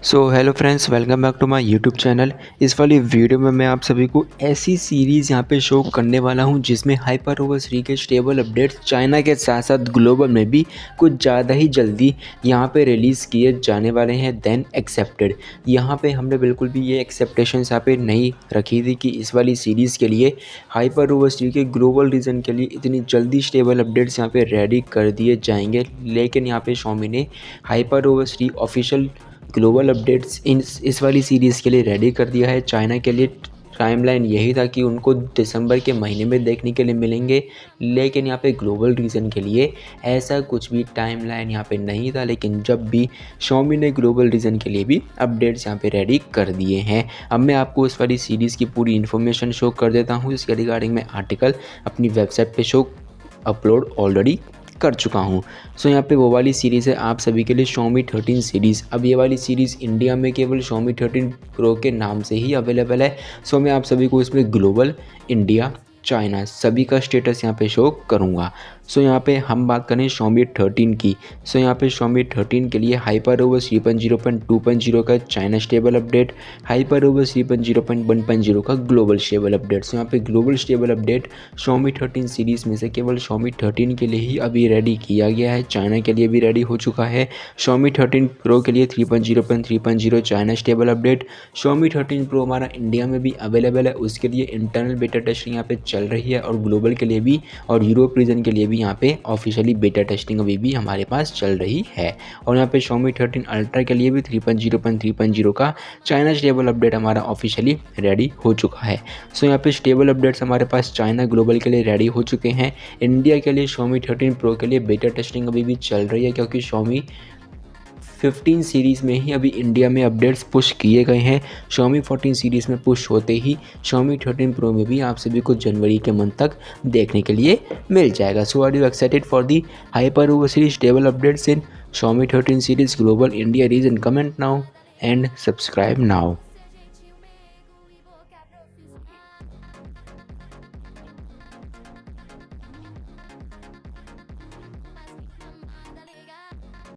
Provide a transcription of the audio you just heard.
So hello friends, welcome back to my YouTube channel. इस वाली video में मैं आप सभी को ऐसी सीरीज़ यहाँ पे शो करने वाला हूँ जिसमें हाइपर ओवर 3 के स्टेबल अपडेट्स चाइना के साथ साथ ग्लोबल में भी कुछ ज़्यादा ही जल्दी यहाँ पे रिलीज़ किए जाने वाले हैं देन एक्सेप्टेड। यहाँ पे हमने बिल्कुल भी ये एक्सेप्टेशंस यहाँ पे नहीं रखी थी कि इस वाली सीरीज़ के लिए हाइपर ओवर 3 के ग्लोबल रीजन के लिए इतनी जल्दी स्टेबल अपडेट्स यहाँ पे रेडी कर दिए जाएंगे, लेकिन यहाँ पे शॉमी ने hyper over 3 official global updates इस वाली सीरीज़ के लिए रेडी कर दिया है। चाइना के लिए टाइमलाइन यही था कि उनको दिसंबर के महीने में देखने के लिए मिलेंगे, लेकिन यहाँ पे ग्लोबल रीजन के लिए ऐसा कुछ भी टाइमलाइन यहाँ पे नहीं था। लेकिन जब भी शॉमी ने ग्लोबल रीजन के लिए भी अपडेट्स यहाँ पे रेडी कर दिए हैं। अब मैं आपको इस वाली सीरीज़ की पूरी इन्फॉर्मेशन शो कर देता हूँ। इसके रिगार्डिंग मैं आर्टिकल अपनी वेबसाइट पे शो अपलोड ऑलरेडी कर चुका हूँ। सो यहाँ पे वो वाली सीरीज़ है आप सभी के लिए Xiaomi 13 सीरीज़। अब ये वाली सीरीज़ इंडिया में केवल Xiaomi 13 Pro के नाम से ही अवेलेबल है। सो मैं आप सभी को इसमें ग्लोबल, इंडिया, चाइना सभी का स्टेटस यहाँ पे शो करूँगा। सो यहाँ पे हम बात करें Xiaomi 13 की। सो यहाँ पे Xiaomi 13 के लिए हाइपर ओवर 3.0.2.0 का China stable update, hyper over 3.0.1.0 का ग्लोबल स्टेबल अपडेट। सो यहाँ पे global stable update Xiaomi 13 series में से केवल Xiaomi 13 के लिए ही अभी रेडी किया गया है। चाइना के लिए भी रेडी हो चुका है। Xiaomi 13 Pro के लिए 3.0.3.0 China stable update. Xiaomi 13 Pro हमारा इंडिया में भी अवेलेबल है, उसके लिए इंटरनल बेटा टेस्टिंग यहाँ पे चल रही है और ग्लोबल के लिए भी और यूरोप रीजन के लिए भी यहाँ पे ऑफिशियली बेटा टेस्टिंग अभी भी हमारे पास चल रही है। और यहाँ पे Xiaomi 13 अल्ट्रा के लिए भी 3.0.3.0 का चाइना स्टेबल अपडेट हमारा ऑफिशियली रेडी हो चुका है। सो यहाँ पे स्टेबल अपडेट्स हमारे पास चाइना ग्लोबल के लिए रेडी हो चुके हैं। इंडिया के लिए Xiaomi 13 Pro के लिए बेटा टेस्टिंग अभी भी चल रही है, क्योंकि Xiaomi 15 सीरीज़ में ही अभी इंडिया में अपडेट्स पुश किए गए हैं। Xiaomi 14 सीरीज़ में पुश होते ही Xiaomi 13 Pro में भी आप सभी को जनवरी के मंथ तक देखने के लिए मिल जाएगा। So are you excited for the HyperOS series stable updates in Xiaomi 13 series global India region? Comment now and subscribe now.